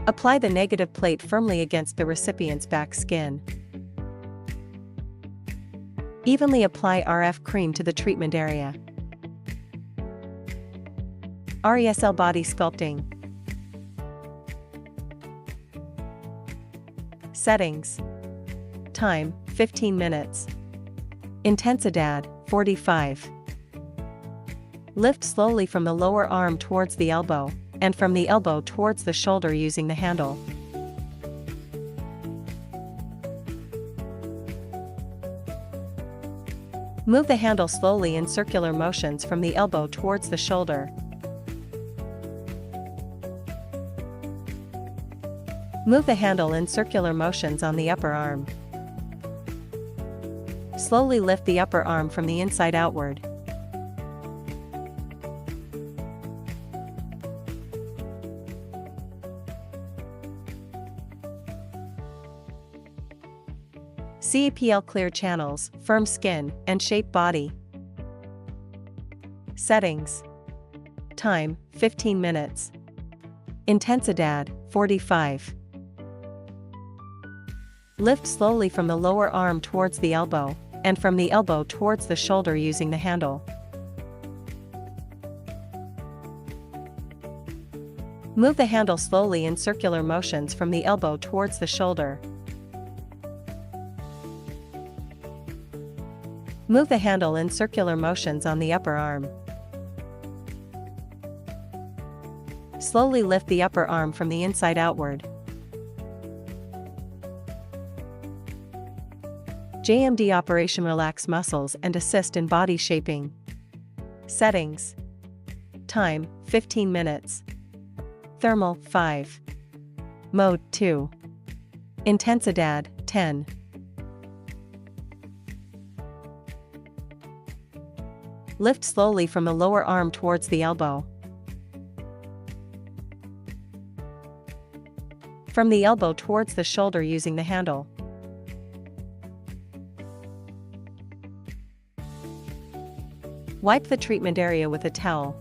Apply the negative plate firmly against the recipient's back skin. Evenly apply RF cream to the treatment area. RESL body sculpting. Settings. Time, 15 minutes. Intensidad, 45. Lift slowly from the lower arm towards the elbow, and from the elbow towards the shoulder using the handle. Move the handle slowly in circular motions from the elbow towards the shoulder. Move the handle in circular motions on the upper arm. Slowly lift the upper arm from the inside outward. CEPL clear channels, firm skin, and shape body. Settings. Time, 15 minutes. Intensidad, 45. Lift slowly from the lower arm towards the elbow, and from the elbow towards the shoulder using the handle. Move the handle slowly in circular motions from the elbow towards the shoulder. Move the handle in circular motions on the upper arm. Slowly lift the upper arm from the inside outward. JMD operation relax muscles and assist in body shaping. Settings. Time, 15 minutes. Thermal, 5. Mode, 2. Intensidad, 10. Lift slowly from the lower arm towards the elbow. From the elbow towards the shoulder using the handle. Wipe the treatment area with a towel,